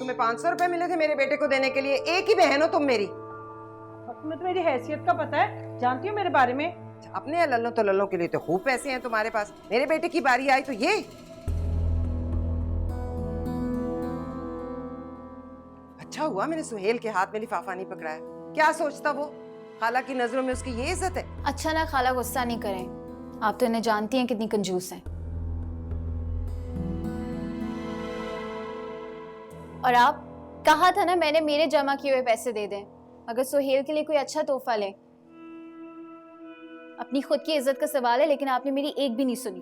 तुम्हें 500 रुपए मिले थे मेरे बेटे को देने के लिए। एक ही बहन हो तुम मेरी। तुम्हें तो मेरी हैसियत का पता है, जानती हो मेरे बारे में। अपने लल्लों तो लल्लों के लिए तो खूब पैसे हैं तुम्हारे पास। मेरे बेटे की बारी आई तो ये। अच्छा हुआ मैंने सुहेल के हाथ में लिफाफा नहीं पकड़ाया। क्या सोचता वो? खाला की नजरों में उसकी ये इज्जत है। अच्छा ना खाला, गुस्सा नहीं करें। आप तो इन्हें जानती हैं कितनी कंजूस हैं। और आप कहा था ना मैंने मेरे जमा किए हुए पैसे दे दें अगर सुहेल के लिए कोई अच्छा तोहफा ले। अपनी खुद की इज्जत का सवाल है, लेकिन आपने मेरी एक भी नहीं सुनी।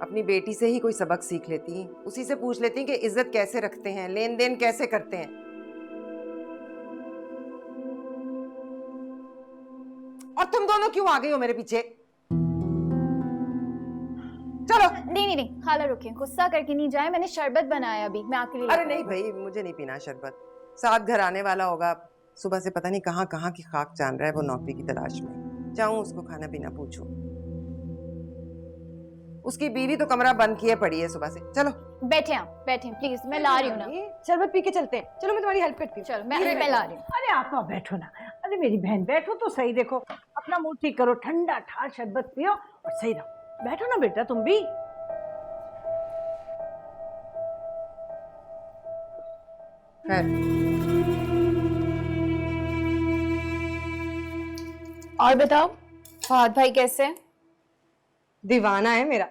अपनी बेटी से ही कोई सबक सीख लेती हैं, उसी से पूछ लेती हैं कि इज्जत कैसे रखते हैं, लेन देन कैसे करते हैं। और तुम दोनों क्यों आ गई हो मेरे पीछे? चलो। नहीं नहीं नहीं खाला रुकिए, गुस्सा करके नहीं जाए। मैंने शरबत बनाया अभी, मैं आपके लिए। अरे नहीं भाई, मुझे नहीं पीना शरबत। साथ घर आने वाला होगा, सुबह से पता नहीं कहाँ कहाँ की खाक जान रहा है वो नौकरी की तलाश में। जाऊं उसको खाना पीना पूछूं। उसकी बीवी तो कमरा बंद किए पड़ी है सुबह से। चलो बैठे आप, बैठे प्लीज, मैं ला रही हूँ ना। शरबत पी के चलते हैं। चलो मैं तुम्हारी हेल्प करती हूँ। चलो मैं ला रही हूँ। अरे आप तो बैठो ना। अरे मेरी बहन बैठो तो सही, देखो अपना मूड ठीक करो, ठंडा ठा शरबत पियो और सही रहो। बैठो ना बेटा तुम भी। और बताओ फहद भाई कैसे हैं? दीवाना है मेरा,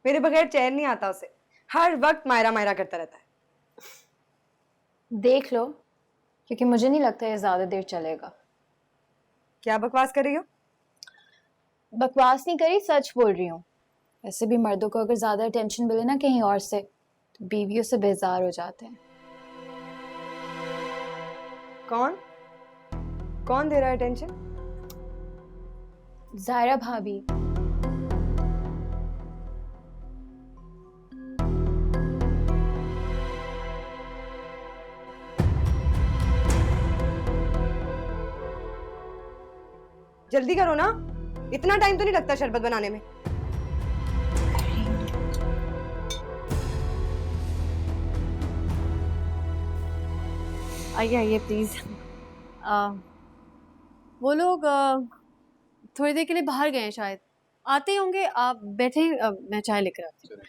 मेरे बगैर चैन नहीं आता उसे। हर वक्त मायरा मायरा करता रहता है। देख लो, क्योंकि मुझे नहीं लगता ये ज्यादा देर चलेगा। क्या बकवास कर रही हो? बकवास नहीं करी, सच बोल रही हूँ। वैसे भी मर्दों को अगर ज्यादा अटेंशन मिले ना कहीं और से तो बीवियों से बेजार हो जाते हैं। कौन कौन दे रहा है टेंशन? जायरा भाभी। जल्दी करो ना, इतना टाइम तो नहीं लगता शरबत बनाने में। आइए आइए प्लीज। वो लोग थोड़ी देर के लिए बाहर गए हैं, शायद आते ही होंगे। आप बैठे, मैं चाय लेकर आती हूँ।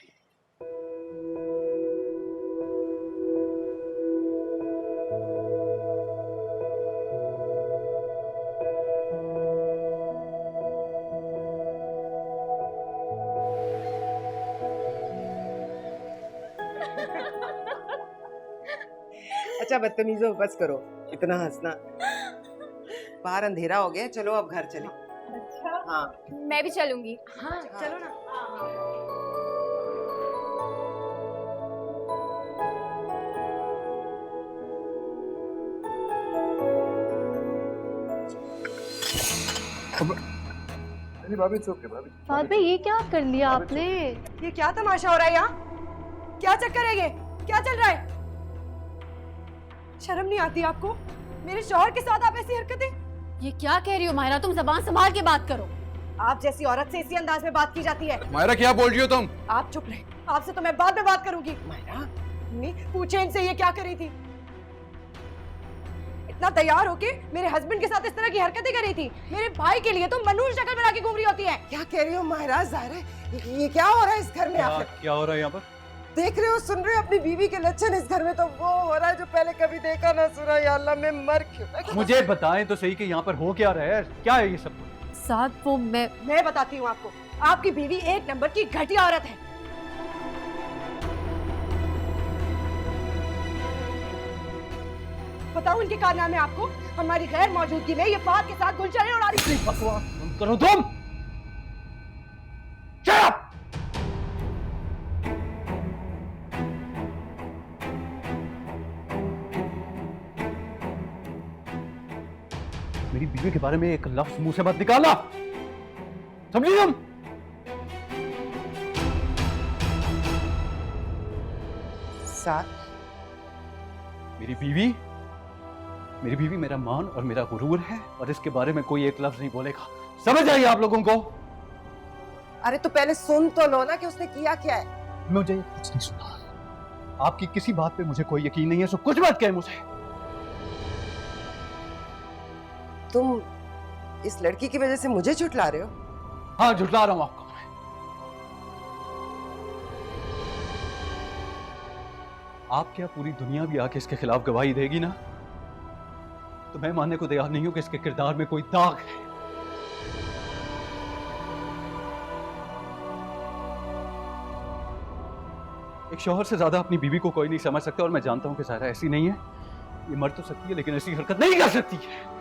अच्छा बदतमीजो, बस करो इतना हंसना। बाहर अंधेरा हो गया, चलो अब घर चले। अच्छा हाँ मैं भी चलूंगी। हाँ चलो ना। फहद भाई ये क्या कर लिया आपने? ये क्या तमाशा हो रहा है यहाँ? क्या चक्कर है ये? क्या चल रहा है? शर्म नहीं आती आपको? मेरे शौहर के साथ आप ऐसी हरकतें। ये क्या कह रही हो मायरा? तुम जबान संभाल के बात करो। आप जैसी औरत से इसी अंदाज में बात की जाती है। मायरा क्या बोल रही हो तुम? आप चुप रहे, आपसे तो मैं बाद में बात करूंगी। मायरा, पूछे इनसे ये क्या करी थी। इतना तैयार होके मेरे हस्बैंड के साथ इस तरह की हरकतें कर रही थी। मेरे भाई के लिए तो मनूर शक्ल बना के घूम रही होती है। क्या कह रही हो मायरा? जाहिर ये क्या हो रहा है इस घर में आखिर? क्या हो रहा है यहाँ पर? देख रहे हो, सुन रहे हो अपनी बीवी के लक्षण इस घर में? तो वो हो रहा है जो पहले कभी देखा ना सुना। या अल्लाह, मैं मर क्यों? मुझे बताएं तो सही कि यहाँ पर हो क्या रहा है, क्या है ये सब? साथ वो मैं बताती हूँ आपको। आपकी बीवी एक नंबर की घटिया औरत है। बताऊं इनके कारनामे आपको? हमारी गैर मौजूदगी में ये फहद के साथ गुलशनें उड़ा रही थी। बकवास बंद करो तुम। Shut up! मेरी बीवी के बारे में एक लफ्ज मुंह से मत निकालना, समझी तुम? साथ मेरी बीवी मेरा मान और मेरा गुरूर है, और इसके बारे में कोई एक लफ्ज नहीं बोलेगा। समझ आइए आप लोगों को? अरे तो पहले सुन तो लो ना कि उसने किया क्या है। मुझे कुछ नहीं सुना। आपकी किसी बात पे मुझे कोई यकीन नहीं है, सो कुछ मत कहे मुझे। तुम इस लड़की की वजह से मुझे झुठला रहे हो? हाँ, झुठला रहा हूं आपको। आप क्या पूरी दुनिया भी आके इसके खिलाफ गवाही देगी ना, तो मैं मानने को तैयार नहीं हूं कि इसके किरदार में कोई दाग है। एक शौहर से ज्यादा अपनी बीवी को कोई नहीं समझ सकता, और मैं जानता हूं कि ज़ाहिरा ऐसी नहीं है। ये मर तो सकती है लेकिन ऐसी हरकत नहीं कर सकती है।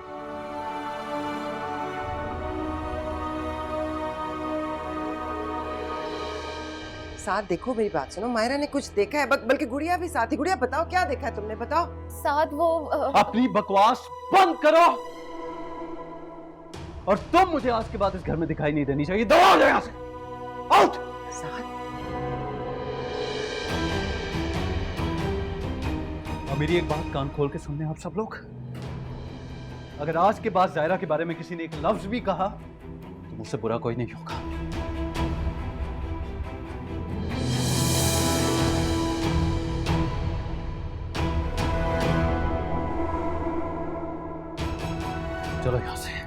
साथ देखो, मेरी बात सुनो, मायरा ने कुछ देखा है, बल्कि गुड़िया भी साथ ही। गुड़िया बताओ क्या देखा है तुमने, बताओ। साथ वो अपनी बकवास बंद करो, और तुम मुझे आज के बाद इस घर में दिखाई नहीं देनी चाहिए। दौड़ जाओ यहां से, आउट। साथ और मेरी एक बात कान खोल के सुनने आप सब लोग, अगर आज के बाद ज़ाहिरा के बारे में किसी ने एक लफ्ज भी कहा तो मुझसे बुरा कोई नहीं होगा। चलो यहां से।